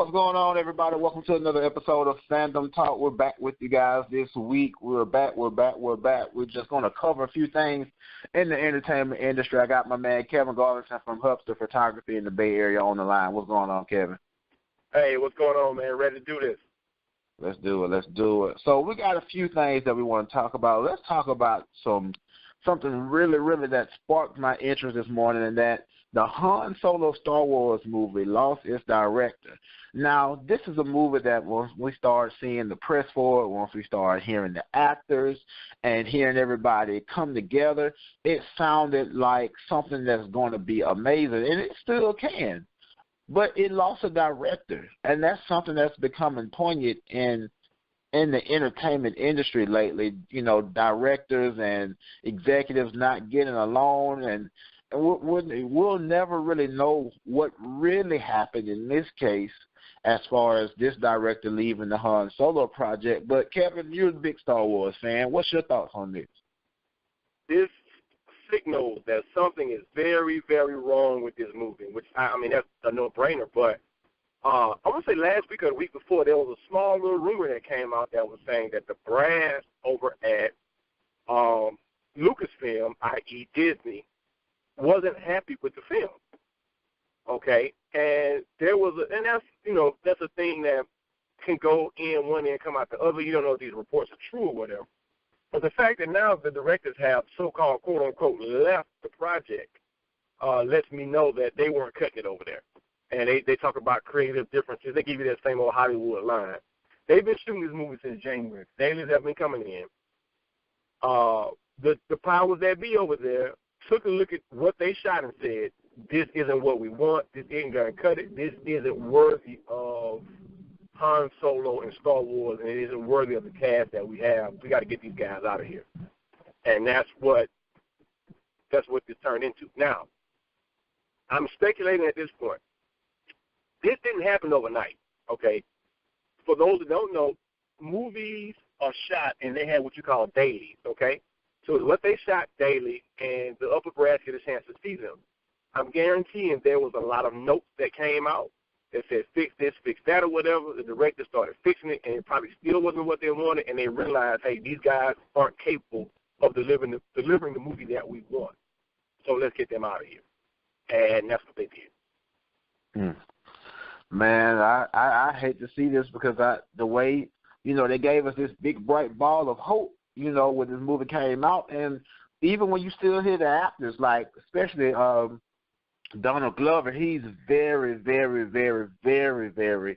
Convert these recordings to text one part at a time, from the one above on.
What's going on, everybody? Welcome to another episode of Fandom Talk. We're back with you guys this week. We're back. We're just going to cover a few things in the entertainment industry. I got my man Kevin Garlington from Hubster Photography in the Bay Area on the line. What's going on, Kevin? Hey, what's going on, man? Ready to do this? Let's do it. So we got a few things that we want to talk about. Let's talk about something really that sparked my interest this morning, and that the Han Solo Star Wars movie lost its director. Now, this is a movie that once we start seeing the press for it, once we start hearing the actors and hearing everybody come together, it sounded like something that's going to be amazing, and it still can. But it lost a director, and that's something that's becoming poignant in the entertainment industry lately. You know, directors and executives not getting along, and we'll never really know what really happened in this case as far as this director leaving the Han Solo project. But, Kevin, you're a big Star Wars fan. What's your thoughts on this? This signals that something is very, very wrong with this movie, which, I mean, that's a no-brainer. But I want to say last week or the week before, there was a small little rumor that came out that was saying that the brass over at Lucasfilm, i.e. Disney, wasn't happy with the film. Okay? And there was and that's a thing that can go in one end, come out the other. You don't know if these reports are true or whatever. But the fact that now the directors have so-called, quote-unquote, left the project lets me know that they weren't cutting it over there. And they talk about creative differences. They give you that same old Hollywood line. They've been shooting this movie since January. Dailies have been coming in. The powers that be over there took a look at what they shot and said, this isn't what we want. This ain't going to cut it. This isn't worthy of Han Solo and Star Wars, and it isn't worthy of the cast that we have. We got to get these guys out of here. And that's what this turned into. Now, I'm speculating at this point. This didn't happen overnight, okay? For those that don't know, movies are shot, and they have what you call dailies, okay? So what they shot daily, and the upper brass get a chance to see them. I'm guaranteeing there was a lot of notes that came out that said fix this, fix that, or whatever. The director started fixing it, and it probably still wasn't what they wanted, and they realized, hey, these guys aren't capable of delivering the movie that we want. So let's get them out of here. And that's what they did. Man, I hate to see this because the way, they gave us this big, bright ball of hope, when this movie came out. And even when you still hear the actors, like especially Donald Glover, he's very, very, very, very, very,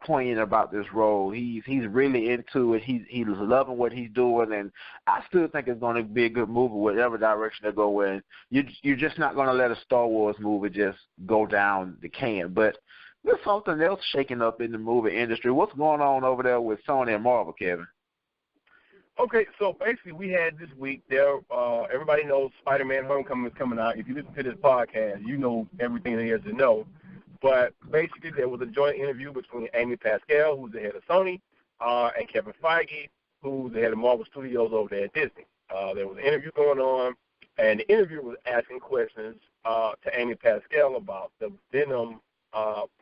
poignant about this role. He's really into it. He's loving what he's doing, and I still think it's going to be a good movie, whatever direction they go in. You're just not going to let a Star Wars movie just go down the can. But there's something else shaking up in the movie industry. What's going on over there with Sony and Marvel, Kevin? Okay, so basically we had this week there, everybody knows Spider-Man Homecoming is coming out. If you listen to this podcast, you know everything there is to know. But basically there was a joint interview between Amy Pascal, who's the head of Sony, and Kevin Feige, who's the head of Marvel Studios over there at Disney. There was an interview going on, and the interviewer was asking questions to Amy Pascal about the Venom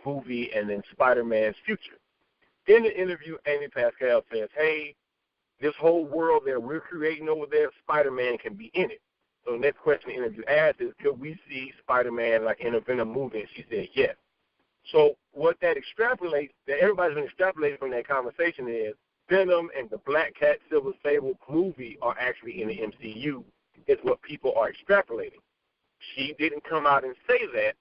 movie and then Spider-Man's future. In the interview, Amy Pascal says, hey, this whole world that we're creating over there, Spider-Man can be in it. So the next question the interview asked is, could we see Spider-Man like in a Venom movie? And she said, yes. So what that extrapolates, that everybody's been extrapolating from that conversation is Venom and the Black Cat Silver Sable movie are actually in the MCU, is what people are extrapolating. She didn't come out and say that,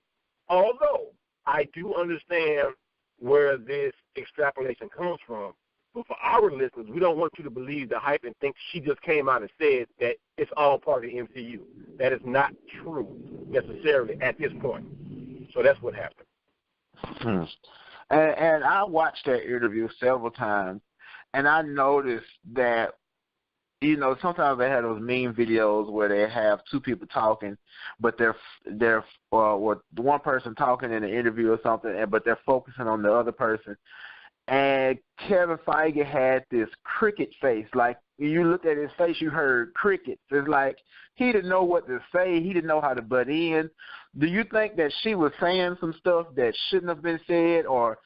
although I do understand where this extrapolation comes from. But for our listeners, we don't want you to believe the hype and think she just came out and said that it's all part of the MCU. That is not true necessarily at this point. So that's what happened. And I watched that interview several times, and I noticed that, sometimes they have those meme videos where they have two people talking, but they're one person talking in an interview or something, but they're focusing on the other person. and Kevin Feige had this cricket face. Like, you looked at his face, you heard crickets. It's like he didn't know what to say. He didn't know how to butt in. Do you think that she was saying some stuff that shouldn't have been said? Or,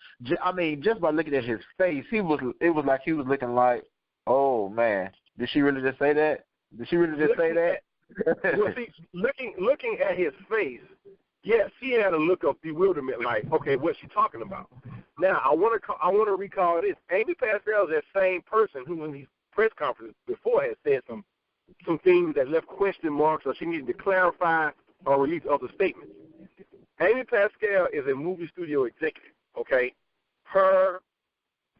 I mean, just by looking at his face, it was like he was looking like, oh, man, did she really just say that? Did she really just say that? Well, see, looking at his face, yes, she had a look of bewilderment, like, okay, what's she talking about? Now, I want to recall this. Amy Pascal is that same person who, in these press conferences before, had said some things that left question marks, or she needed to clarify or release other statements. Amy Pascal is a movie studio executive. Okay, her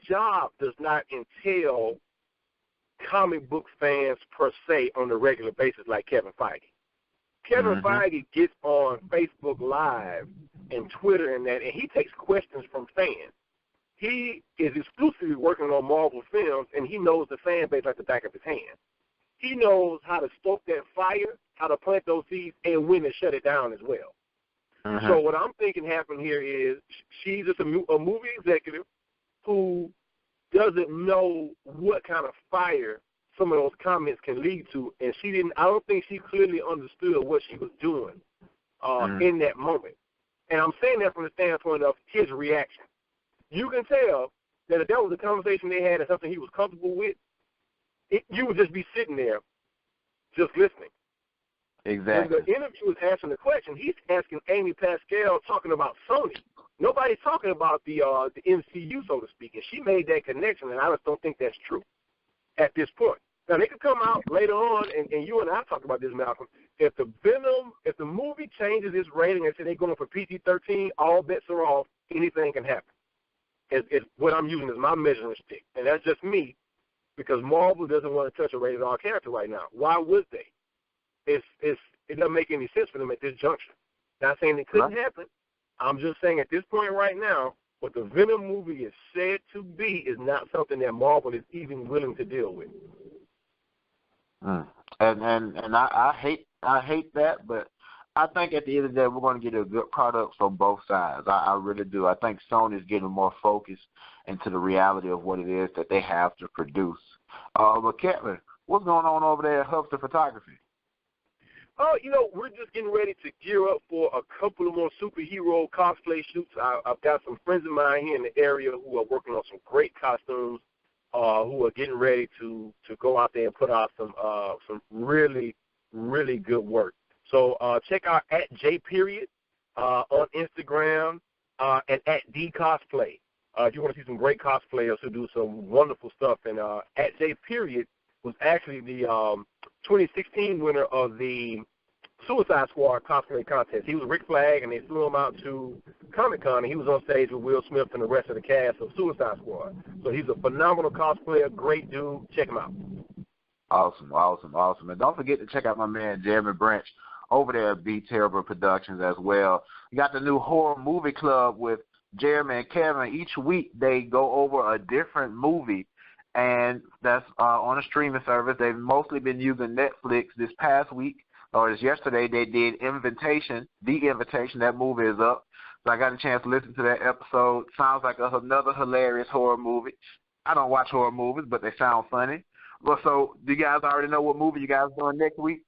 job does not entail comic book fans per se on a regular basis like Kevin Feige. Kevin Feige gets on Facebook Live and Twitter and that, and he takes questions from fans. He is exclusively working on Marvel films, and he knows the fan base like the back of his hand. He knows how to stoke that fire, how to plant those seeds, and when to shut it down as well. So what I'm thinking happened here is she's just a movie executive who doesn't know what kind of fire some of those comments can lead to, and I don't think she clearly understood what she was doing in that moment. And I'm saying that from the standpoint of his reaction. You can tell that if that was a conversation they had and something he was comfortable with, you would just be sitting there just listening. Exactly. When the interviewer is answering the question, he's asking Amy Pascal, talking about Sony. Nobody's talking about the MCU, so to speak, and she made that connection, and I just don't think that's true at this point. Now, they could come out later on, and you and I talked about this, Malcolm. If the movie changes its rating and say they're going for PG-13, all bets are off. Anything can happen. It's what I'm using as my measuring stick, and that's just me, because Marvel doesn't want to touch a rated R character right now. Why would they? It doesn't make any sense for them at this juncture. Not saying it couldn't happen. I'm just saying at this point right now, what the Venom movie is said to be is not something that Marvel is even willing to deal with. And I hate that, but I think at the end of the day we're going to get a good product from both sides. I really do. I think Sony's getting more focused into the reality of what it is that they have to produce. But Kevin, what's going on over there at Hubster Photography? Oh, we're just getting ready to gear up for a couple of more superhero cosplay shoots. I've got some friends of mine here in the area who are working on some great costumes, who are getting ready to go out there and put out some really, really good work. So check out @J_, on Instagram, and @DCosplay. If you want to see some great cosplayers who do some wonderful stuff. And @J_ was actually the 2016 winner of the Suicide Squad cosplay contest. He was Rick Flag, and they flew him out to Comic-Con, and he was on stage with Will Smith and the rest of the cast of Suicide Squad. So he's a phenomenal cosplayer, great dude. Check him out. Awesome. And don't forget to check out my man Jeremy Branch over there at Be Terrible Productions as well. You got the new horror movie club with Jeremy and Kevin. Each week they go over a different movie, and that's on a streaming service. They've mostly been using Netflix. This past week, or this yesterday, they did Invitation. The Invitation, that movie is up. So I got a chance to listen to that episode. Sounds like another hilarious horror movie. I don't watch horror movies, but they sound funny. Well, so do you guys already know what movie you guys are doing next week?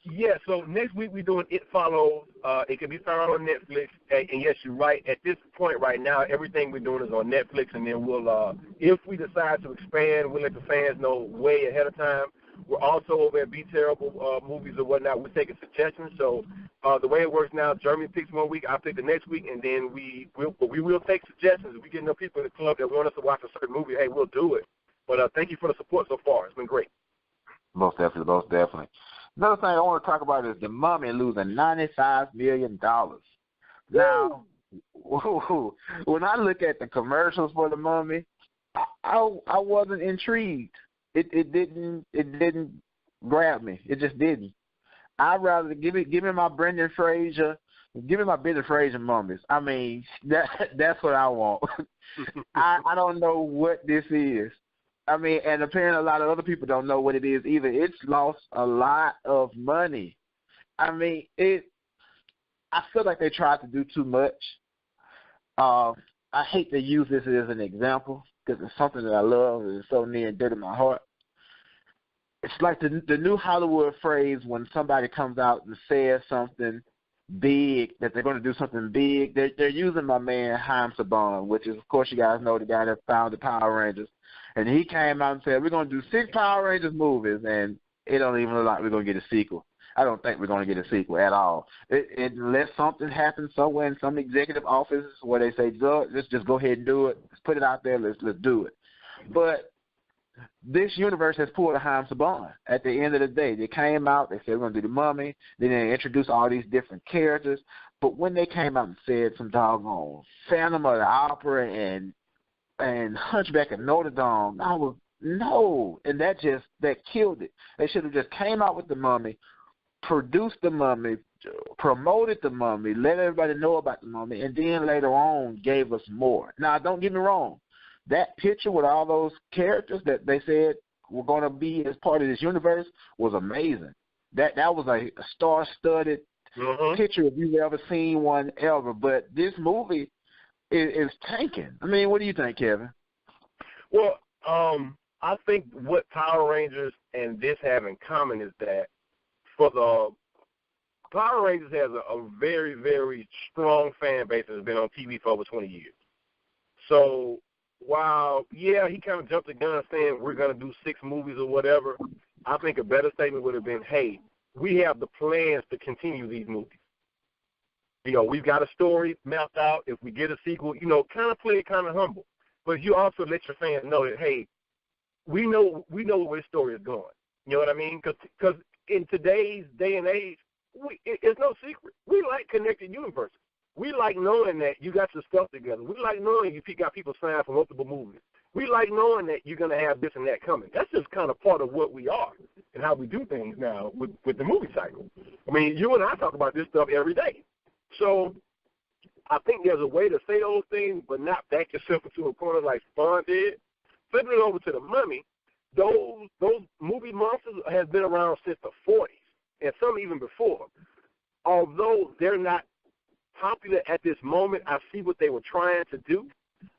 Yeah, so next week we're doing It Follows. It can be found on Netflix. And yes, you're right. At this point right now, everything we're doing is on Netflix, and then we'll, if we decide to expand, we'll let the fans know way ahead of time. We're also over at Be Terrible Movies or whatnot. We're taking suggestions. So the way it works now, Jeremy picks 1 week, I pick the next week, and then we will take suggestions. If we get enough people in the club that want us to watch a certain movie, hey, we'll do it. But thank you for the support so far. It's been great. Most definitely. Another thing I want to talk about is the Mummy losing $95 million. Now, when I look at the commercials for the Mummy, I wasn't intrigued. It didn't grab me. It just didn't. I'd rather give me my Brendan Fraser, give me my Brendan Fraser Mummies. I mean, that's what I want. I don't know what this is. I mean, and apparently a lot of other people don't know what it is either. It's lost a lot of money. I mean, I feel like they tried to do too much. I hate to use this as an example because it's something that I love and it's so near and dear to my heart. It's like the new Hollywood phrase when somebody comes out and says something big, that they're going to do something big. They're using my man Haim Saban, which is, of course, you guys know the guy that founded Power Rangers. And he came out and said, we're going to do 6 Power Rangers movies, and it don't even look like we're going to get a sequel. I don't think we're going to get a sequel at all. Unless something happens somewhere in some executive office where they say, let's just go ahead and do it. Let's put it out there. Let's do it. But this universe has pulled a Haim Saban. At the end of the day, they came out, they said we're going to do the Mummy, then they introduced all these different characters. But when they came out and said some doggone Phantom of the Opera and Hunchback of Notre Dame, I was, no. And that killed it. They should have just came out with the Mummy, produced the Mummy, promoted the Mummy, let everybody know about the Mummy, and then later on gave us more. Now, don't get me wrong. That picture with all those characters that they said were going to be as part of this universe was amazing. That was a star-studded picture if you've ever seen one ever. But this movie is tanking. I mean, what do you think, Kevin? Well, I think what Power Rangers and this have in common is that for the Power Rangers has a very, very strong fan base that has been on TV for over 20 years. So while, yeah, he kind of jumped the gun saying we're going to do 6 movies or whatever, I think a better statement would have been, hey, we have the plans to continue these movies. You know, we've got a story mapped out. If we get a sequel, you know, kind of play it kind of humble. But you also let your fans know that, hey, we know where this story is going. You know what I mean? Because in today's day and age, it's no secret. We like connected universes. We like knowing that you got your stuff together. We like knowing you got people signed for multiple movies. We like knowing that you're going to have this and that coming. That's just kind of part of what we are and how we do things now with the movie cycle. I mean, you and I talk about this stuff every day. So I think there's a way to say those things but not back yourself into a corner like Spawn did. Flipping it over to the Mummy, those movie monsters have been around since the 40s and some even before. Although they're not popular at this moment, I see what they were trying to do.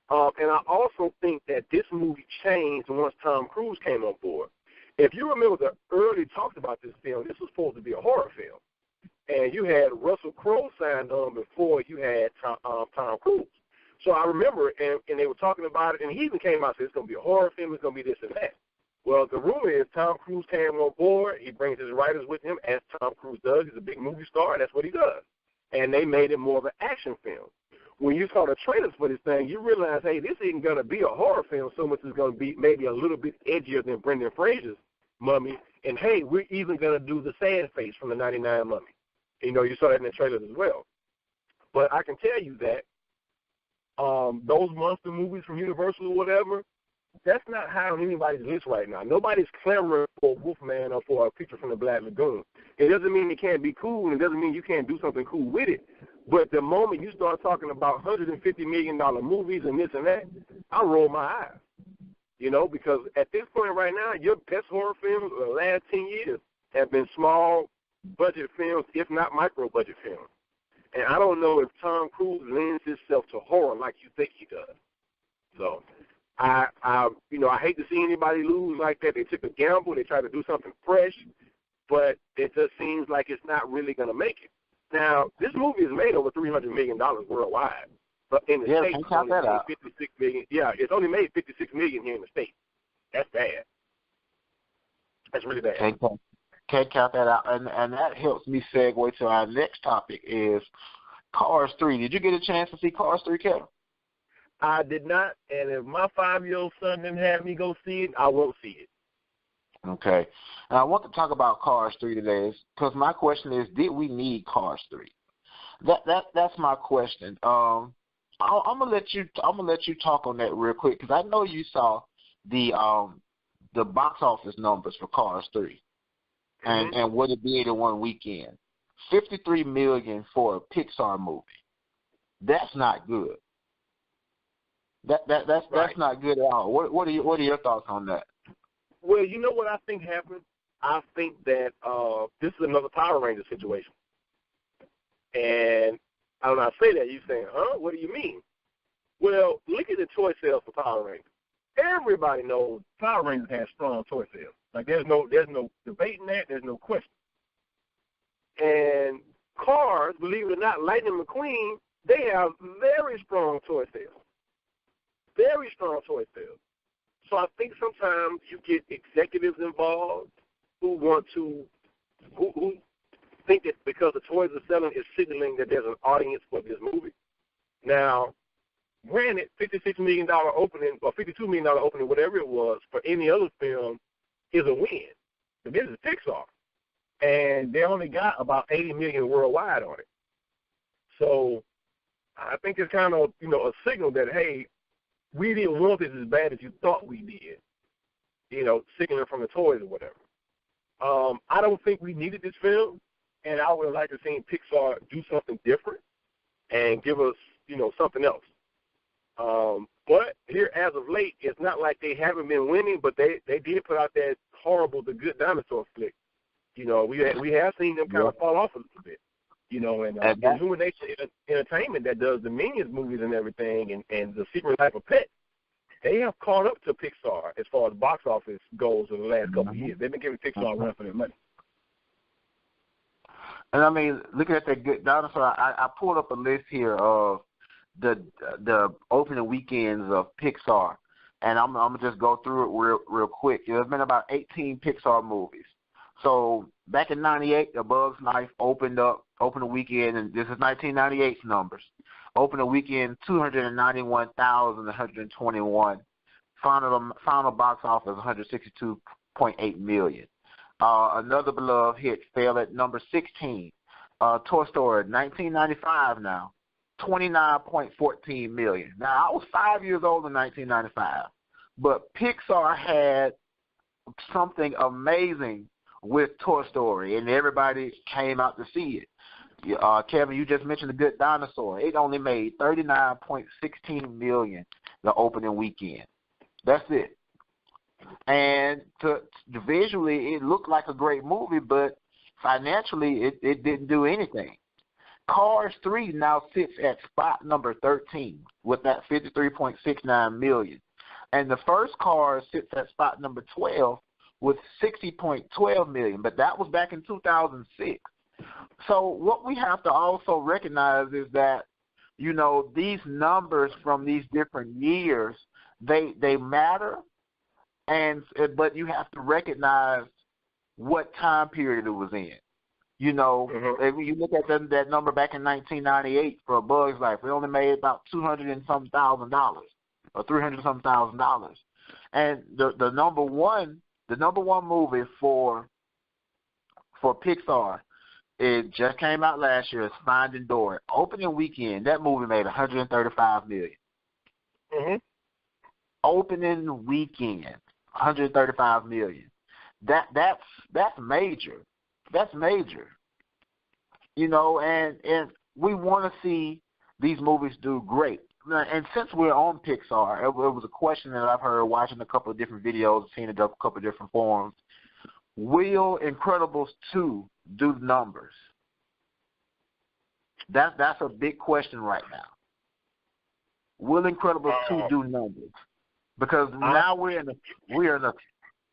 And I also think that this movie changed once Tom Cruise came on board. If you remember the early talks about this film, this was supposed to be a horror film. And you had Russell Crowe signed on before you had Tom Cruise. So I remember, and they were talking about it, and he even came out and said it's going to be a horror film, it's going to be this and that. Well, the rumor is Tom Cruise came on board. He brings his writers with him, as Tom Cruise does. He's a big movie star, and that's what he does. And they made it more of an action film. When you saw the trailers for this thing, you realize, hey, this isn't going to be a horror film so much as going to be maybe a little bit edgier than Brendan Fraser's Mummy. And, hey, we're even going to do the sad face from the 99 Mummy. You know, you saw that in the trailers as well. But I can tell you that those monster movies from Universal or whatever, that's not high on anybody's list right now. Nobody's clamoring for Wolfman or for a Creature from the Black Lagoon. It doesn't mean it can't be cool, and it doesn't mean you can't do something cool with it. But the moment you start talking about $150 million movies and this and that, I roll my eyes. You know, because at this point right now, your best horror films of the last 10 years have been small budget films, if not micro budget films. And I don't know if Tom Cruise lends himself to horror like you think he does. So I hate to see anybody lose like that. They took a gamble. They tried to do something fresh, but it just seems like it's not really going to make it. Now, this movie has made over $300 million worldwide. But in the States, it's only made $56 million. Yeah, it's only made $56 million here in the States. That's bad. That's really bad. Can't count that out. And that helps me segue to our next topic is Cars 3. Did you get a chance to see Cars 3, Kevin? I did not, and if my 5-year-old son didn't have me go see it, I won't see it. Okay. And I want to talk about Cars 3 today because my question is, did we need Cars 3? That's my question. I'm gonna let you talk on that real quick because I know you saw the box office numbers for Cars 3 and what it did in one weekend. $53 million for a Pixar movie. That's not good. That's not good at all. What are your thoughts on that? Well, you know what I think happened? I think that this is another Power Ranger situation. And when I say that, you're saying, huh? What do you mean? Well, look at the toy sales for Power Rangers. Everybody knows Power Rangers has strong toy sales. Like there's no debating that. There's no question. And Cars, believe it or not, Lightning McQueen, they have very strong toy sales. Very strong toy sales. So I think sometimes you get executives involved who want to, who think that because the toys are selling is signaling that there's an audience for this movie. Now, granted, $56 million opening or $52 million opening, whatever it was, for any other film is a win. But this is Pixar. And they only got about 80 million worldwide on it. So I think it's kind of, a signal that, hey, we didn't want this as bad as you thought we did, signaling from the toys or whatever. I don't think we needed this film, and I would have liked to see Pixar do something different and give us, something else. But here, as of late, it's not like they haven't been winning, but they did put out that horrible The Good Dinosaur flick. We have seen them kind of fall off a little bit. And Human Nature Entertainment that does the Minions movies and everything, and The Secret Life of Pets, they have caught up to Pixar as far as box office goes in the last couple of years. They've been giving Pixar a run for their money. And I mean, looking at that Good Dinosaur, I pulled up a list here of the opening weekends of Pixar, and I'm gonna just go through it real quick. There's been about 18 Pixar movies. So back in '98, A Bug's Life opened a weekend, and this is 1998's numbers. Opened a weekend 291,121. Final box office 162.8 million. Another beloved hit fell at number 16. Toy Story, 1995 now, 29.14 million. Now I was 5 years old in 1995, but Pixar had something amazing with Toy Story, and everybody came out to see it. Kevin, you just mentioned The Good Dinosaur. It only made $39.16 million the opening weekend. That's it. And visually, it looked like a great movie, but financially, it didn't do anything. Cars 3 now sits at spot number 13 with that $53.69 million. And the first Cars sits at spot number 12 with $60.12 million, but that was back in 2006. So what we have to also recognize is that, these numbers from these different years, they matter, but you have to recognize what time period it was in. If you look at that number back in 1998 for A Bug's Life, it only made about $200,000 and some thousand or $300,000 some thousand. And the number one movie for Pixar, it just came out last year. It's Finding Dory. Opening weekend, that movie made $135 million. Mm-hmm. Opening weekend, $135 million. That's major. That's major. And we want to see these movies do great. And since we're on Pixar, it was a question that I've heard watching a couple of different videos, seeing a couple of different forums. Will Incredibles 2 do numbers? That's a big question right now. Will Incredibles 2 do numbers? Because now we're in a.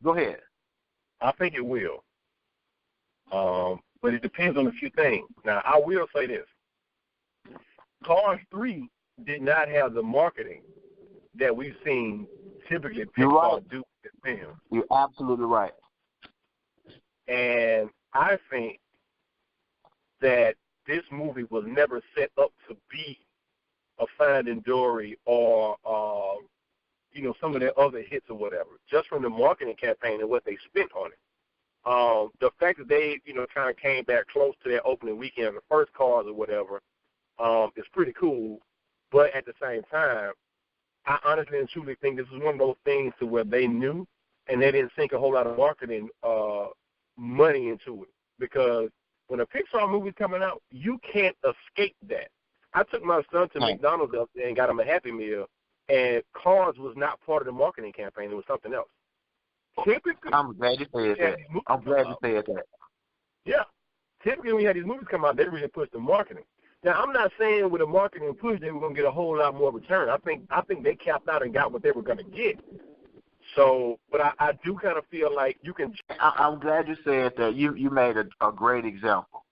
Go ahead. I think it will. But it depends on a few things. Now, I will say this. Cars 3 did not have the marketing that we've seen typically Pixar do with films. You're absolutely right. And I think that this movie was never set up to be a Finding Dory or, some of their other hits or whatever, just from the marketing campaign and what they spent on it. The fact that they, kind of came back close to their opening weekend, the first Cars or whatever, is pretty cool. But at the same time, I honestly and truly think this is one of those things to where they knew and they didn't sink a whole lot of marketing money into it. Because when a Pixar movie's coming out, you can't escape that. I took my son to McDonald's up there and got him a Happy Meal, and Cars was not part of the marketing campaign. It was something else. Typically, I'm glad you said that. Yeah. Typically, when you had these movies come out, they really push the marketing. Now, I'm not saying with a marketing push they were going to get a whole lot more return. I think they capped out and got what they were going to get. So, but I do kind of feel like you can. I'm glad you said that. You made a great example.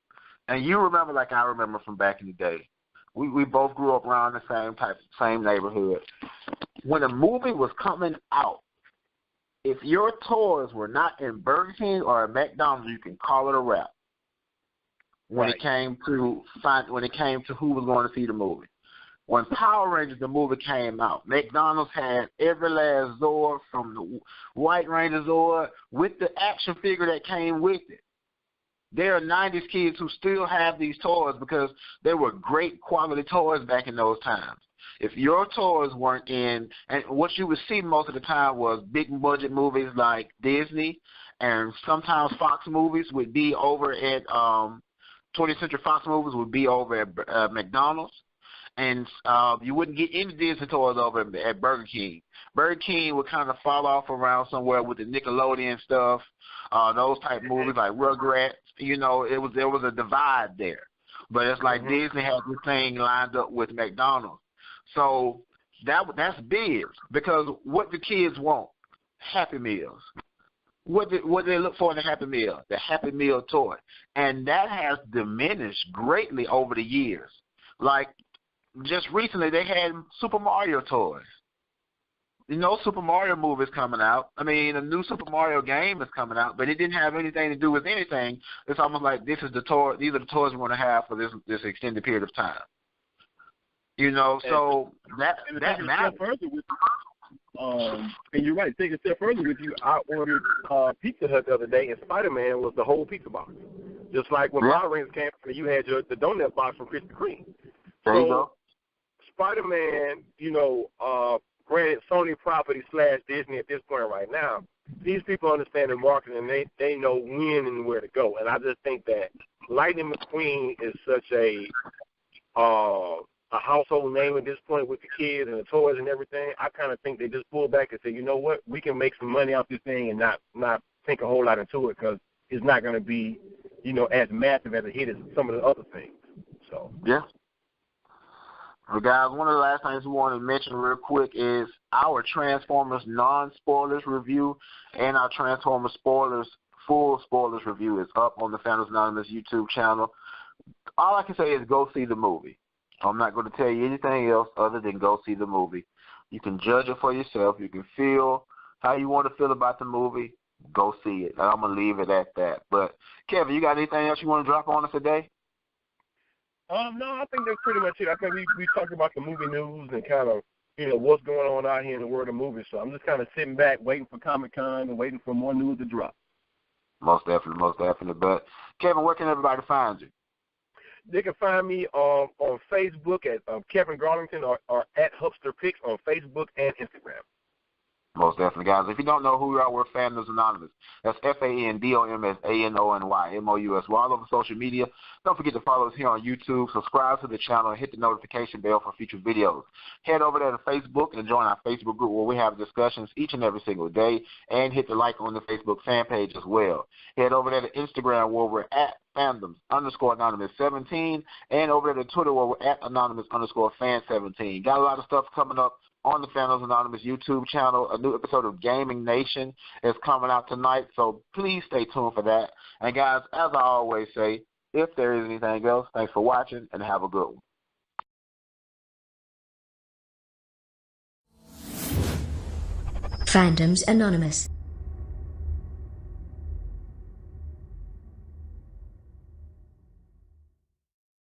And you remember, like I remember from back in the day, we both grew up around the same neighborhood. When a movie was coming out, if your toys were not in Burger King or at McDonald's, you can call it a wrap. When it came to who was going to see the movie. When Power Rangers, the movie, came out, McDonald's had every last Zord from the White Ranger Zord with the action figure that came with it. There are 90s kids who still have these toys because they were great quality toys back in those times. If your toys weren't in, and what you would see most of the time was big budget movies like Disney, and sometimes Fox movies would be over at 20th Century Fox movies would be over at McDonald's. And you wouldn't get any Disney toys over at Burger King. Burger King would kind of fall off around somewhere with the Nickelodeon stuff, those type movies like Rugrats. You know, there was a divide there. But it's like Disney had this thing lined up with McDonald's. So that's big because what do kids want? Happy Meals. What do they look for in a Happy Meal? The Happy Meal toy. And that has diminished greatly over the years. Like, just recently, they had Super Mario toys. You know, Super Mario movie's coming out. I mean, a new Super Mario game is coming out, but it didn't have anything to do with anything. It's almost like this is the toy. These are the toys we're going to have for this extended period of time. You know, so that matters. And you're right. Take a step further with you. I ordered Pizza Hut the other day, and Spider-Man was the whole pizza box. Just like when Power Rangers came, you had the donut box from Krispy Kreme. There you go. Spider-Man, you know, granted Sony property / Disney at this point right now, these people understand the marketing and they know when and where to go. And I just think that Lightning McQueen is such a household name at this point with the kids and the toys and everything. I kind of think they just pull back and say, you know what, we can make some money off this thing and not think a whole lot into it because it's not going to be, you know, as massive as a hit as some of the other things. So yeah. Well, guys, one of the last things we want to mention real quick is our Transformers non-spoilers review and our Transformers full spoilers review is up on the Fandoms Anonymous YouTube channel. All I can say is go see the movie. I'm not going to tell you anything else other than go see the movie. You can judge it for yourself. You can feel how you want to feel about the movie. Go see it. And I'm going to leave it at that. But, Kevin, you got anything else you want to drop on us today? No, I think that's pretty much it. I think we talked about the movie news and kind of, you know, what's going on out here in the world of movies. So I'm just kind of sitting back, waiting for Comic-Con and waiting for more news to drop. Most definitely. But, Kevin, where can everybody find you? They can find me on Facebook at Kevin Garlington or at Hupster Picks on Facebook and Instagram. Most definitely, guys. If you don't know who we are, we're Fandoms Anonymous. That's FANDOMSANONYMOUS. We're all over social media. Don't forget to follow us here on YouTube. Subscribe to the channel and hit the notification bell for future videos. Head over there to Facebook and join our Facebook group where we have discussions each and every single day. And hit the like on the Facebook fan page as well. Head over there to Instagram where we're at Fandoms_Anonymous17 and over there to Twitter where we're at Anonymous_Fan17. Got a lot of stuff coming up on the Fandoms Anonymous YouTube channel. A new episode of Gaming Nation is coming out tonight, so please stay tuned for that. And, guys, as I always say, if there is anything else, thanks for watching, and have a good one. Fandoms Anonymous.